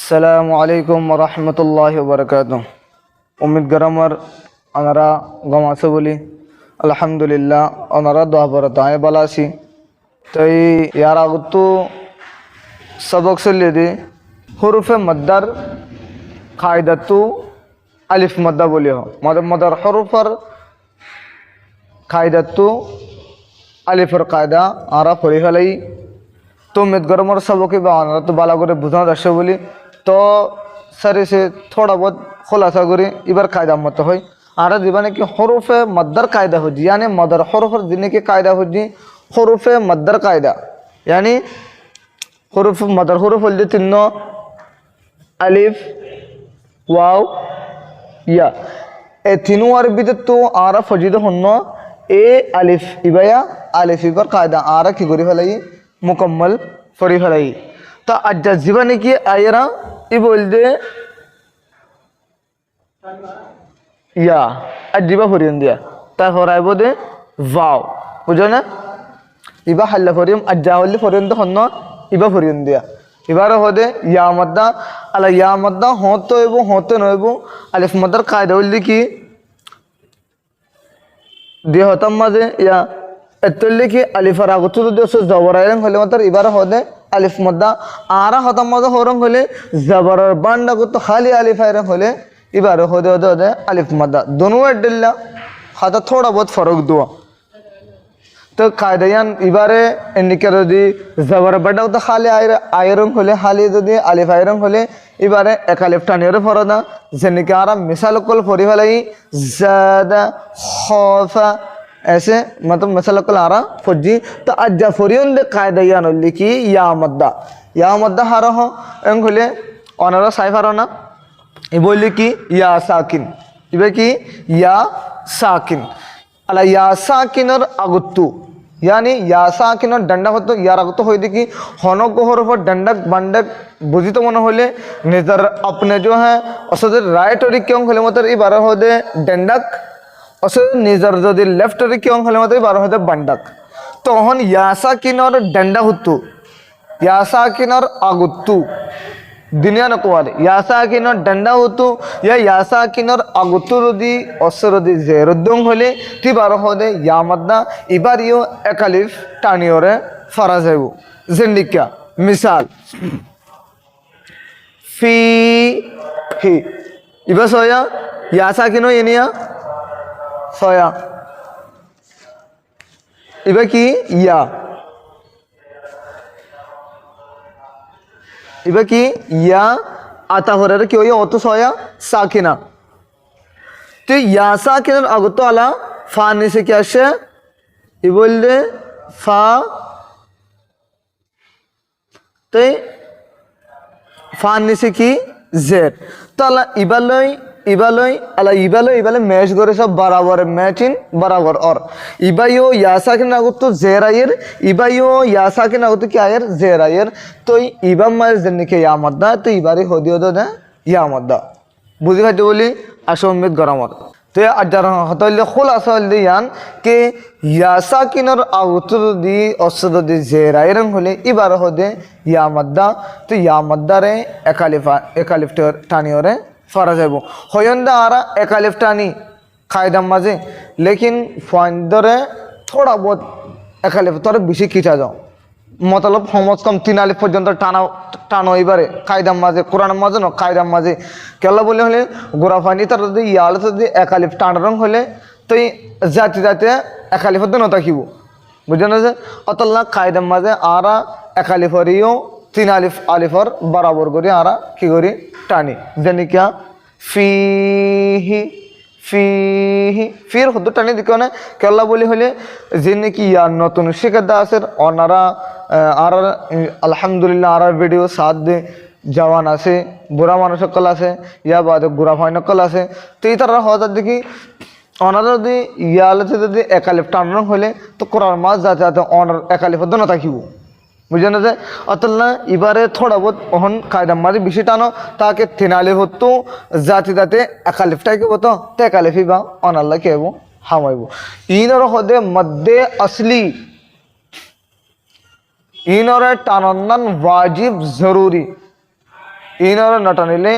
আসসালামু আলাইকুম রহমতুল্লাহ বরকাত। উম্মিদ গরমর ওনারা গমাসে বলি আলহামদুলিল্লাহ ওনারা দোয়া বরত আমি বলা আছি। তো ইয়ার আগতো সবক চলিয়ে দি হরুফে মদ্দার কায়দাতু আলিফ মদ্দা বলি মদার হরুফর কায়দাতু আলিফর কায়দা আরা পড়ি ফেলাই। তো উম্মিদ গরমর সবকে বা ওনারা তো ভালো করে বোঝানো যাচ্ছে বলি তো সারি সে থোড়া বহুত খোলাসা করি এবার কায়দা মতো হয় আর জীবনে কি হরুফে মদ্দার কায়দা হচ্ছে यानी मदर हरुफर जिन्हें की कायदा होती हरुफे मद्दर कायदा यानी हरुफ मदर हरुफ होते तीनों अलिफ वाव या ए तीनों अरबी तो आरा फजीद होना ए अलिफ इबाया अलिफ पर कायदा आरा की गोरी फलाई मुकम्मल फरी फलाई तो अज्जा जीवने की आयरा ये बोल दे या अजीबा फरियन दिया ता फराय बोदे वाव बुझो ना इबा हल्ला फरियम अज्जा हल्ली फरियन तो हन्नो इबा फरियन दिया इबार होदे या मद्दा अला या मद्दा होतो एबो होते न एबो अलिफ मदर कायदा हल्ली की दिया होता मजे या एतल्ली की अलिफर आगुतु तो दोस्त जबरायरंग हल्ले मतर इबार होदे अलिफ मद्दा आरा होता मजे होरंग हल्ले जबरार बांडा को तो खाली अलिफायरंग हल्ले इबार होदे होदे होदे अलिफ मद्दा दोनों एडल्ला खाता थोड़ा बहुत फर्क दुआ तो कायदायान इबारे इनके दी जबर बड़ा तो खाली आयरंग होले खाली तो दी अलिफ आयरंग होले इबारे एक अलिफ टानियर फरदा जनिके आरा मिसाल कल फरी वालाई ज़्यादा खौफा ऐसे मतलब मिसाल कल आरा फजी तो अज्जा फरियन दे कायदायान लिखी या मद्दा हारा हो एंग होले अनारा साइफारो ना इबोली की या साकिन इबे की या साकिन अला या साकिन और अगुत्तु यानी या साकिन और डंडा हो तो यार अगुत्तु हो दी कि होनो को हो रहा डंडक बंडक बुझी तो मनो होले निजर अपने जो है असद राइट और क्यों होले मतलब ये बारह हो दे डंडक असद निजर जो दे लेफ्ट और क्यों होले मतलब ये बारह हो दे बंडक तो हन या साकिन और डंडा हुत्तु या साकिन और अगुत्तु दुनिया न कुआरे यासा किनर डंडा होतो या यासा किनर अगुतुरुदी असरुदी जेरुद्दों होले ती बारो होदे या मद्दा इबारियो एकालिफ टानियोरे फराजेबु जिंदिक्या मिसाल फी ही इबा सोया यासा किनो येनिया सोया इबा की या इबा की या आता हो रहा है क्यों ये ऑतो सोया साकिना तो या साकिना अगु तो आला फाने से क्या शे ये बोल दे फा तो फाने से की जेड तो आला इबालोई मैच करे सब बराबर मैचिन बराबर और इबायो यासा के नागुत तो जेरायर इबायो यासा के नागुत क्या यार जेरायर तो इबा मार जन्ने के या मद्दा तो इबारी हो दियो तो ना या मद्दा बुझी खाते बोली अशोमित गरमत तो या अजार हतोले खुलासा दे यान के यासा किनर आगुत दी असद दी जेरायर होले इबार हो दे या मद्दा तो या मद्दा रे एकालिफ टानियोरे फराजेबो होयंदा आरा एकालिफ टानी कायदा माजे लेकिन फाइंडरे थोड़ा बहुत एकालिफ तोरे बेশি खींचा जाओ मतलब हमस कम 3 अलिफ पर्यंत टानो इबारे कायदा माजे कुरान माजे न कायदा माजे केला बोले हले गोराफानी तर दे याल तो दे एकालिफ टानरंग होले तो जाति जाते एकालिफ तो नता किबो बुझना जे अतल्ला कायदा माजे आरा एकालिफरियो 3 अलिफर बराबर करी आरा की करी टानी जनी क्या फीही फिर खुद टानी दिखो ना केला बोली होले जिन्हें की यार नतुन शिकदा आसर ओनारा आरा अल्हम्दुलिल्लाह आरा वीडियो साथ दे जवान आसे बुरा मानुष कल आसे या बाद गुरा फाइन कल आसे तो ये तरह होता देखी ओनारा दी याल से दी एकालिफ टानरंग होले तो कुरान माज जाते जाते ओनर एकालिफ दोनों ताकिबो बुझे ना अतल्ला इबारे थोड़ा बहुत ओहन कायदा मारी बेশি टानो ताकि थिनाले होतो जाति जाते एकालिफटा के होतो ते एकालिफी बा अनल्ला केबो हामाइबो इनर होदे मध्य असली इनर टानन्नन वाजिब जरूरी ইনর নটানিলে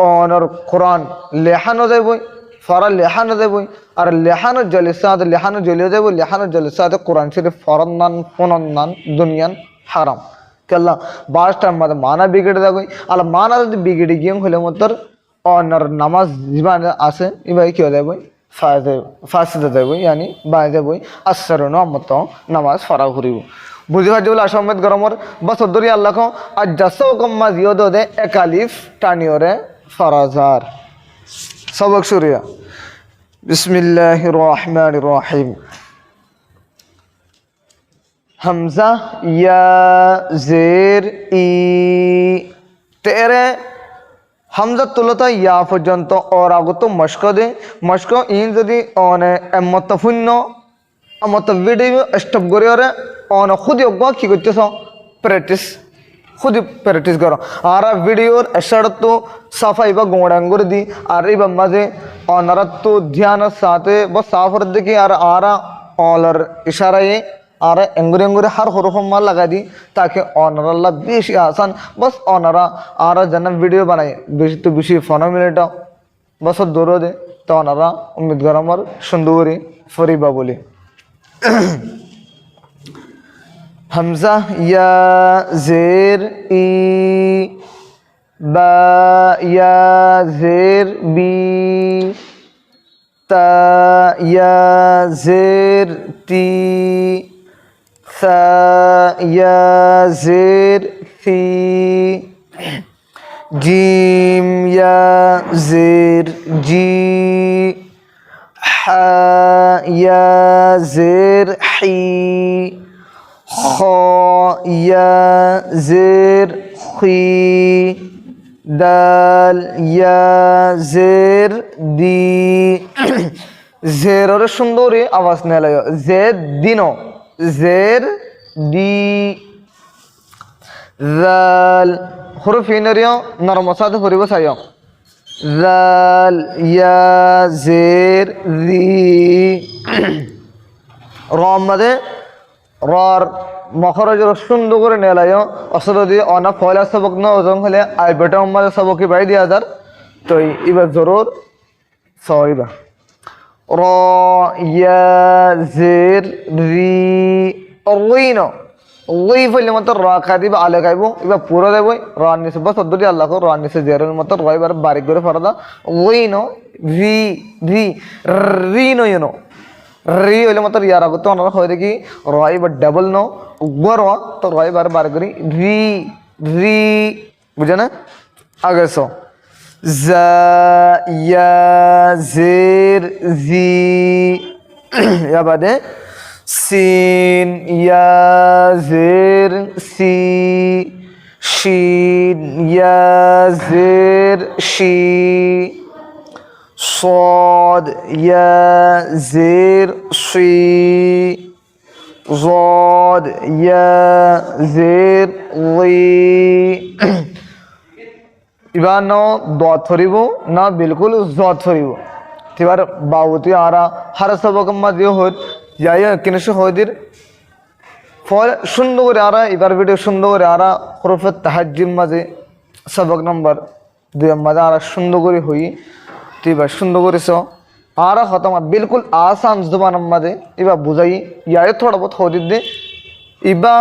অনর কোরআন লেখানো যাবই ফরা লেখানো যাবই আর লেখানো জলিসাত লেখানো জলিয়ে যাব লেখানো জলিসাত কোরআন শরীফ ফরন্নান ফনন্নান দুনিয়ান হারাম কেল্লা বাসটার মধ্যে মানা বিগড়ে যাবই আর মানা যদি বিগড়ে গিয়ে হলে মতর অনর নামাজ জীবন আছে এবার কি হয়ে যাবই ফাঁসিতে যাবই ইয়ানি বাঁয়ে যাবই আসর মত নামাজ ফরা ঘুরিব বুঝি পারছি বলে আসামেদ গরমর বস ধরি আল্লাহ আর জাসো কম্মা জিও দে একালিফ টানিওরে ফরাজার সবক শুরিয়া বিসমিল্লাহির রহমানির রহিম হামজা ইয়া জের ই তেরে হামজা তুলতা ইয়া পর্যন্ত ওর আগত মস্ক দে মস্ক ইন যদি অনে মতফুন্য মত ভিডিও স্টপ করে ওরে অন খুদি অজ্ঞা কি করতেছ প্র্যাকটিস খুদি প্র্যাকটিস করো আর ভিডিওর এসাড় তো সাফাই বা গোড়াঙ্গুর দি আর এই মাঝে অনারত তো ধ্যান সাথে বা সাফর দেখি আর আরা অলর ইশারায় আর এঙ্গুরে এঙ্গুরে হার হরফ মাল লাগা দি তাকে অনারাল্লাহ বেশি আসান বস অনারা আর যেন ভিডিও বানাই বেশি তো বেশি 15 মিনিট বস দৌড় দে তো অনারা উম্মিদ কর আমার সুন্দরী ফরিবা বলি হামজা ইয়া জের ই বা ইয়া জের বি তা ইয়া জের তি সা ইয়া জের সি জিম ইয়া জের জি হা ইয়া জের হি খ ইয়া জের খি দাল ইয়া জের দি জের সুন্দরী আওয়াজ নেয় জের দিনো জের দি জাল হরফ ইনরিয় নরমসাদ হরিব চাইয় জাল ইয়া জের দি রম মাদে রর মখরজর সুন্দর করে নেলায় অসদ দিয়ে অনা ফয়লা সবক ন ওজন হলে আই বেটা মাঝে সবকি বাই দিয়া যার তো এবার জরুর সইবা র ইয়া জের রি রইন ওই ফলে মতো র খাই দিবা আলে খাইব এবার পুরো দেব রান নিচে বস অদ্দুটি আল্লাহ রান নিচে জেরের মতো রইবার বারিক করে ফরদা ওই ন রি রি রি নয়নো রি হইলে মতো ইয়ার আগত অনার হয় দেখি রয় বা ডাবল ন উগ্র তো রয় বার বার করি রি রি বুঝে না আগে সো জা ইয়া জের জি ইয়া বাদে সিন ইয়া জের সি শিন ইয়া জের শি صاد يا زير شي ضاد يا زير ضي এবার ন দত ফরিব না বিলকুল জত ফরিব এবার বাউতি আরা হার সবক মাঝে হত যাই কিনসে হদির ফল সুন্দর করে আরা এবার ভিডিও সুন্দর করে আরা হরফে তাহাজ্জিম মাঝে সবক নম্বর 2 মাঝে আরা সুন্দর করে হই এবার সুন্দর করেছ আর খতম বিলকুল আসান জবান মাঝে এবার বুঝাই ইয়ারে থোড়া বহুত হদির দে ইবা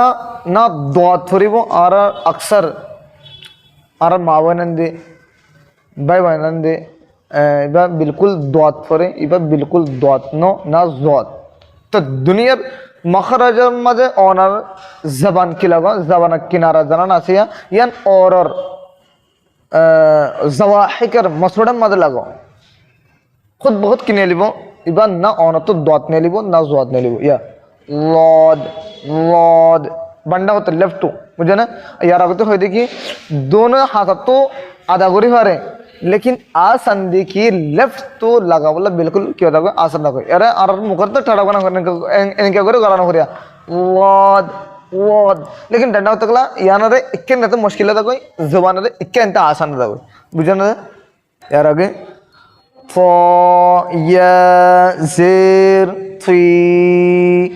না দোয়াত ফরিব আর আকসার আর মা বানান দে ভাই বানান দে এবার বিলকুল দোয়াত ফরে এবার বিলকুল দোয়াত না জত তো দুনিয়ার মখরাজের মাঝে অনার জবান কি লাগো জবান কিনারা জানান আছে ইয়ান অরর জওয়াহিকের মসরুডের মাঝে লাগো খুদ বহুত কিনে লিব এবার না অনত দত নিয়ে লিব না জত নিয়ে লিব ইয়া লদ লদ বান্ডা হতো লেফট টু বুঝে না ইয়ার আগতে হয় দেখি দোনো হাত তো আদা করি পারে লেকিন আসান দেখি লেফট তো লাগা বলে বিলকুল কি হতা আসান না করে এরা আর মুখর তো ঠাড়া বানা করে এনকে করে গলানো করিয়া লদ লদ লেকিন ডান্ডা হতে গেলা ইয়ানারে একে না মুশকিল হতা কই জবানারে একে এনতে আসান না কই বুঝে না ইয়ার আগে ف يا زير في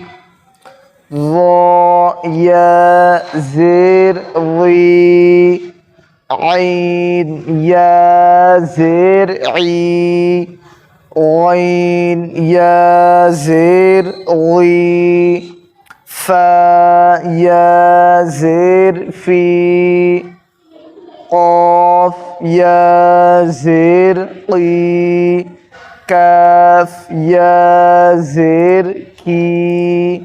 ظ يا زير ضي আইন ইয়া জের ই ওয়াইন ইয়া জের ওই ফা ইয়া জের ফি قاف يا زير قي كاف يا زير كي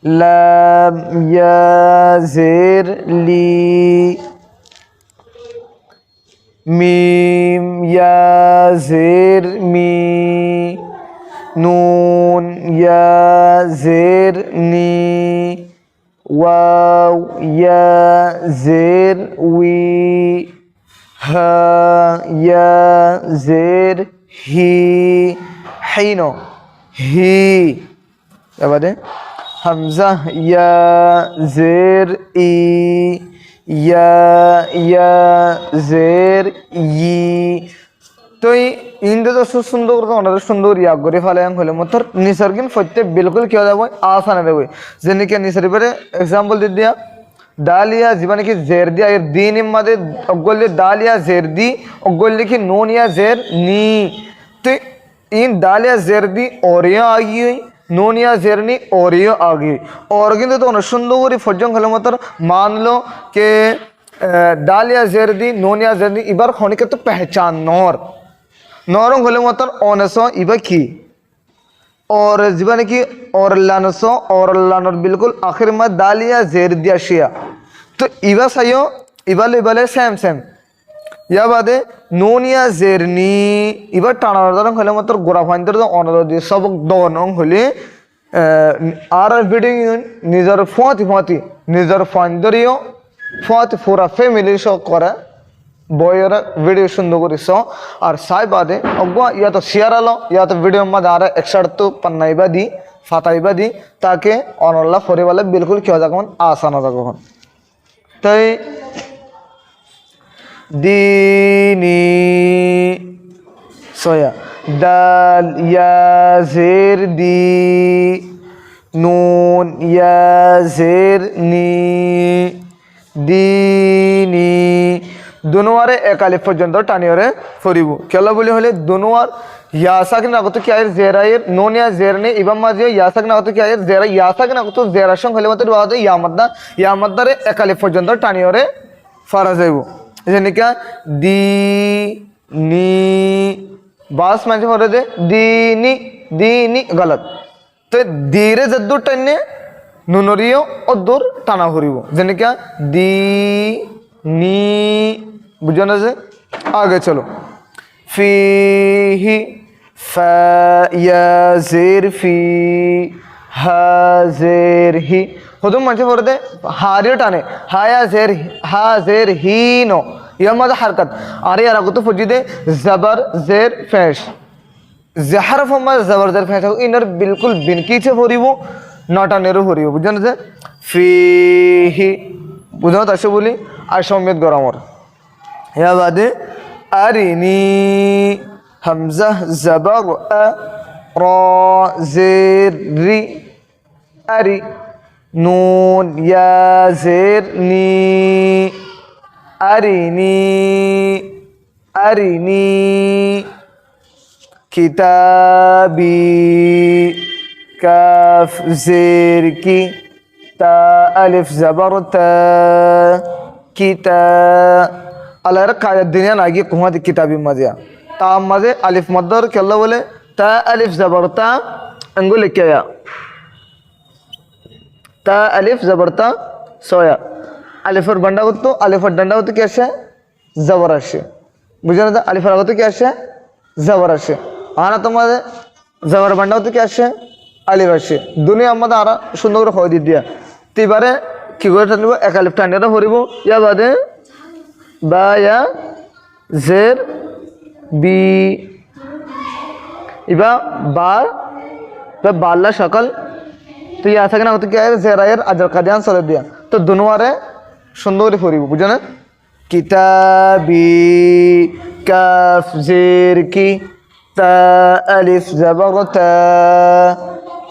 لام يا زير لي ميم يا زير مي نون يا زير ني واو يا زير وي ها يا زير هي حينو هي এবারে হামজা ইয়া জের ই ইয়া জের ই তো ইন্দে তো সুন্দর করে ওনাদের সুন্দর ইয়া করে ফেলে হলে মতর নিসর্গিন ফতে বিলকুল কি হয়ে যাবে আসান দেবে যেন কি নিসরি পরে এক্সাম্পল দিয়ে দিয়া দালিয়া জীবনে কি জের দিয়া এর দিন মাদে অগল দালিয়া জের দি অগল কি নুন ইয়া জের নি তো इन दालिया जेरदी ओरिया आ गई नोनिया जेरनी ओरियो आ गई और কিন্তু তো সুন্দর ফজং হলো মতর मान लो कि दालिया जेरदी नोनिया जेरनी इबार होने के तो पहचान नौरंग हलो मतर ओनसो इबा की और जीवन की और लानोर बिल्कुल आखिर में दालिया जेरदिया शिया तो इबा सयो इबाले सेम या बादे नोनिया जेरनी इबा टाना हले मतर गोरा फाइंदर तो ऑनर दे सब दोनों हले आर वीडियो निजर फाती निजर फाइंदरियो फाती पूरा फैमिली शो करे বয়েরা ভিডিও সুন্দর করিস আর সাই বাদে অগ্বা ইয়া তো শেয়ার আলো ইয়া তো ভিডিও মধ্যে আর একসাথে তো পান্নাইবা দি ফাতাইবা দি তাকে অনল্লা ফরিবালে বিলকুল কি যাকন আসান যাকন তাই দিনি সোয়া দাল ইয়া জের দি নুন ইয়া জের নি দিনি दोनों एक अलिफ पर्यंत टानियोरे फरिबो केला बोली हले दोनों यासा के नागतो क्या है जेरायर नोन या जेरने इबम माजियो यासा के नागतो क्या है जेरा यासा के नागतो जेरा संग हले मत बात या मद्दा रे एक अलिफ पर्यंत टानियोरे फराज है वो जने क्या दी नी बास माजे फराज है दी नी गलत तो धीरे जद्दू टन्ने नुनोरियो और दूर टाना फरिबो जने क्या दी नी बुझो ना से आगे चलो फी फा या जेर फी हा जेर ही खुद मंचे बोल दे हारियो टाने हा जेर ही नो यह मत हरकत अरे यार को तो फुजी दे जबर जेर फेश जहर फमा जबर जेर फेश इनर बिल्कुल बिनकी से हो रही वो नोटा नेरो हो रही हो बुझो ना से फी बुझो तो बोली আর সমেত গরমর ইয়া বাদে আরিনি হামজা জবর আ র জের রি আরি নুন ইয়া জের নি আরিনি কিতাবি কাফ জের কি তা আলিফ জবর তা kita alar kaya dunia lagi kuha di kitabim mazia ta maze alif madar kella bole ta alif zabarta angul kya ta alif zabarta soya alif ar banda hotto alif ar danda hotto kya ashe zabar ashe bujhana ta alif ar hotto kya ashe zabar ashe ana tomade zabar banda hotto kya ashe alif ashe dunia amada ara সুন্দর করে হয়ে দিয়া তিবারে কি করে টানব এক আলিফ টানিয়ে ভরিব ইয়া বাদে বা ইয়া জের বি ইবা বার বা বাল্লা সকল তো ইয়া থাকে না হতে কি আয় জেরায়ের আজর কাদিয়ান সরে দিয়া তো দুনোয়ারে সুন্দর করে ভরিব বুঝো না কিতাবি কাফ জের কি তা আলিফ জবর তা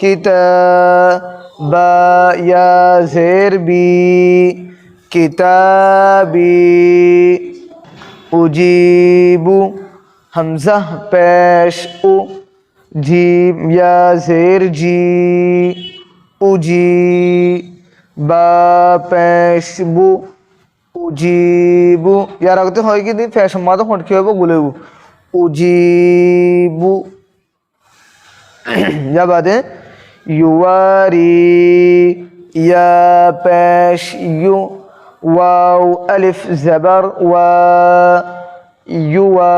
কিতাব বা ইয়া জের বি কিতাবি উজিবু হামজা পেশ উ জিম ইয়া জের জি উজি বা পেশ বু উজিবু ইয়ার আগতে হয় কি দিন পেশ মাদ ফটকি হইব গুলেবু উজিবু या बाद है युवारी या पेश यू वाव अलिफ जबर वा युवा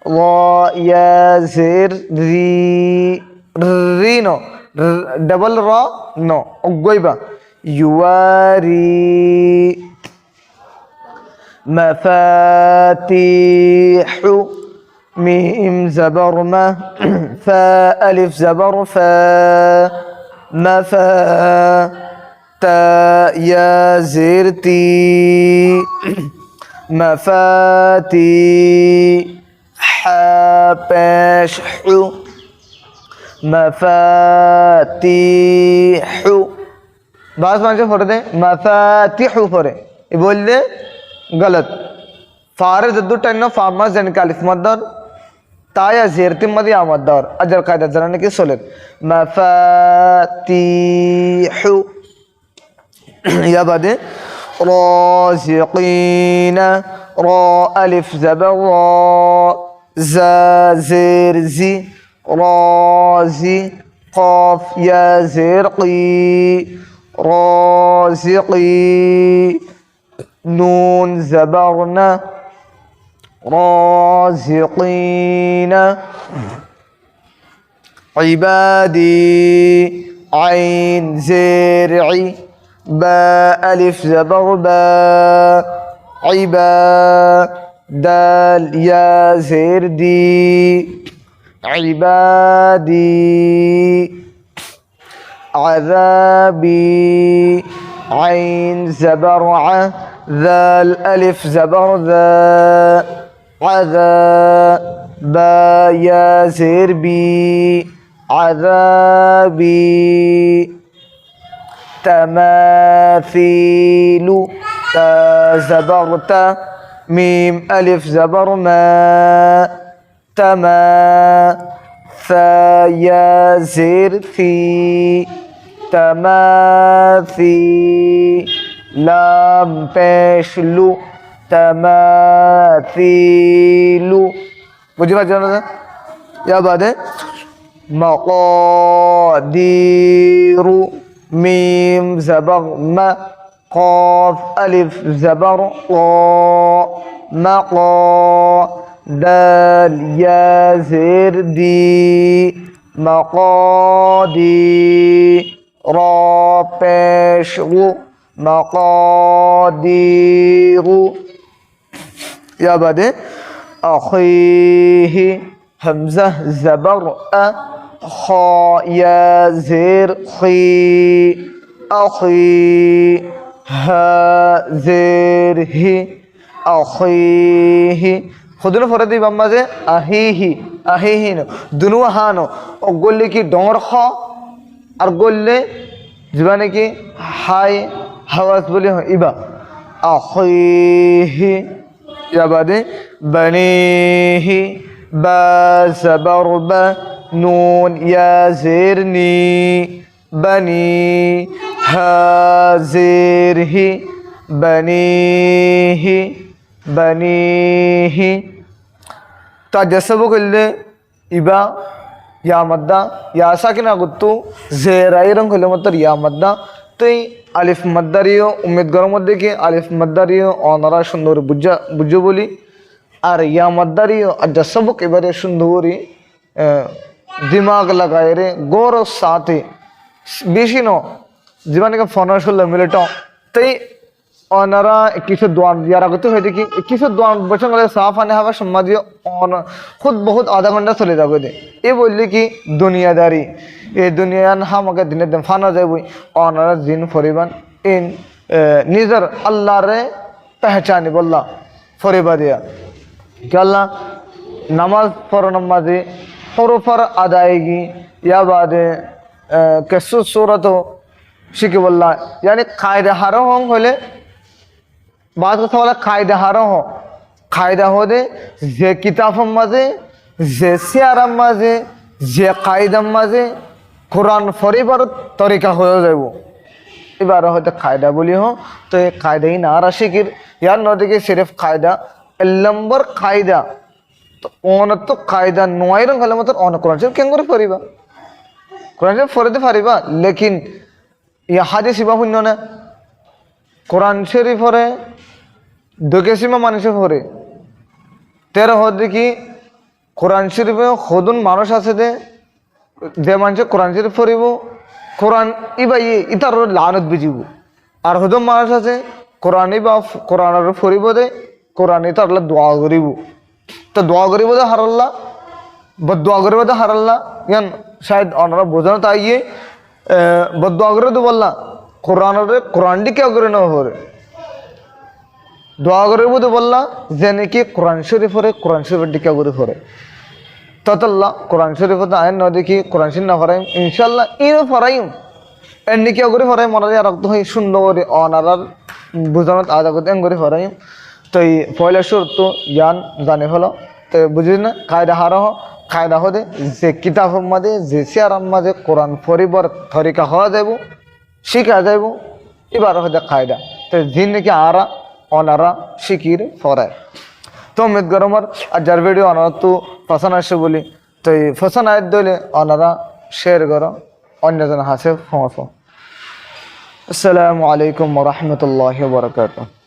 वा या जेर री री नो डबल रा नो उगोइबा युवारी मफातिहु ميم زبر ما فا ألف زبر فا مفا تا يا زير تي مفاتي حا باش حو مفاتيح बास मानसे फोड़े दे मफातिहु फोड़े ये बोल दे गलत फारे जद्दू टन्नो फार्मस जन का अलिफ मद्दर ताया जेरती मदी आमद्दर अजर कायदा जराने की सोलेत मफातिहु या बादे राज़िक़ीना रा अलिफ ज़बर रा ज़ा ज़ेर ज़ी राज़ी क़ाफ या ज़ेर क़ी राज़िक़ी नून ज़बरना राज़िक़ीन इबादी आइन ज़ेरई बा अलिफ ज़बर बा इबा दाल या ज़ेर दी इबादी अज़ाबी आइन ज़बर ذال ألف زبر ذا عذا با يا زير بي عذابي تماثيل تا زبر تا ميم ألف زبر ما تما ثا يا زير ثي تماثي لام पेश लू तमाथीलु बुझी बात जाना था या बात है मक़ादीरु मीम ज़बर म क़ाफ अलिफ ज़बर क़ा मक़ा दाल या ज़ेर दी मक़ादी रा पेश रु मक़ादीर या बाद अख़ीही हमज़ा ज़बर अ ख़ा या ज़ेर ख़ी अख़ी हा ज़ेर ही अख़ीही खुदन फरदी बम्मा से अहीही नो दुनु हानो और गोल्ले की डोंगर खा और गोल्ले जबाने की हाय हवास बोले हो इबा अख़ीही या बादे बनीही बा ज़बर बा नून या ज़ेर नी बनी हा ज़ेर ही बनीही ताजस्सबु कल्ले इबा या मद्दा या साकिना गुत्तु ज़ेराई रंग कल्ले मतलब या मद्दा तो अलिफ मद्दारियो उम्मीद करो मध्य कि अलिफ मद्दारियो और सुंदर बुझो बोली और या मद्दारियो अजस्सबु के बारे सुंदरी दिमाग लगाए रे गौर साथी बेसिनो जीवन का फोनर मिले तो অনারা কিছু দোয়ান ইয়ার আগতে হয়ে দেখি কিছু দোয়ান বছর গেলে সাফ আনে হবে সমাজে খুদ বহুত আধা ঘন্টা চলে যাবে দে এ বললি কি দুনিয়াদারি এই দুনিয়ান হামাকে দিনে দিন ফানা যাবই অনারা জিন ফরিবান ইন নিজের আল্লাহরে পেহচানি বললা ফরিবা দিয়া কি আল্লাহ নামাজ পড়ো নামাজে হরফর আদায়গি ইয়া বাদে কেসু সুরত শিখে বললা यानी কায়দা হারো হং হলে बात का सवाल कायदे हारो हो কায়দা হদে যে কিতাবর মাঝে যে সিয়ারার মাঝে যে কায়দার মাঝে কোরআন ফরিবার তরিকা হয়ে যাব এবার হয়তো কায়দা বলি হোক তো এই কায়দাই না শিখির ইয়ার নদীকে সিরেফ কায়দা নম্বর কায়দা তো অনত কায়দা নয় রঙ হলে মতো অন কোরআন শরীফ কেন করে পড়িবা কোরআন শরীফ পড়তে পারিবা লেকিন ইয়া হাদিস ইবা শূন্য না কোরআন শরীফরে দোকেসীমা মানুষে পড়ে তেরো হতে কি কোরআন শরীফে সদুন মানুষ আছে যে মানুষে কোরআন শরীফ পড়িব কোরআন ইবাই ইতার লানত বুঝিব আর সদুন মানুষ আছে কোরআন বা কোরআনের পড়িব দে কোরআন ইতার দোয়া করিব তো দোয়া করিব দে হারাল্লা বদোয়া করিব দে হারাল্লা ইয়ান শায়দ ওনারা বোঝানো তাই গিয়ে বদোয়া করে তো বললা কোরআনটি কেউ করে নেওয়া পড়ে দোয়া করে বুঝে বললা যে নাকি কোরআন শরীফ পড়ে কোরআন শরীফের দিকে করে পড়ে ততল্লা কোরআন শরীফ আইন ন দেখি কোরআন শরীফ না ফরাইম ইনশাল্লাহ ইনও ফরাইম এর নিকে করে ফরাই মনে রক্ত হয়ে সুন্দর করে অনারার বুঝানোর আদা করতে এন করে ফরাইম তো এই পয়লা সুর তো জ্ঞান জানে ফেলো তো বুঝিস না কায়দা হারা কায়দা হদে যে কিতাবের মাঝে যে সিয়ারার মাঝে কোরআন পরিবার তরিকা হওয়া যাব শিখা যাব এবার হতে কায়দা তো যিনি নাকি আরা অনারা শিকির ফরায় তো উম্মিদ গরমর আর যার ভিডিও অনারা তো পছন্দ আসে বলি তো এই পছন্দ আয় দিলে অনারা শেয়ার করো অন্যজন হাসে ফোঁস আসসালামু আলাইকুম ওয়া রাহমাতুল্লাহি ওয়া বারাকাতুহু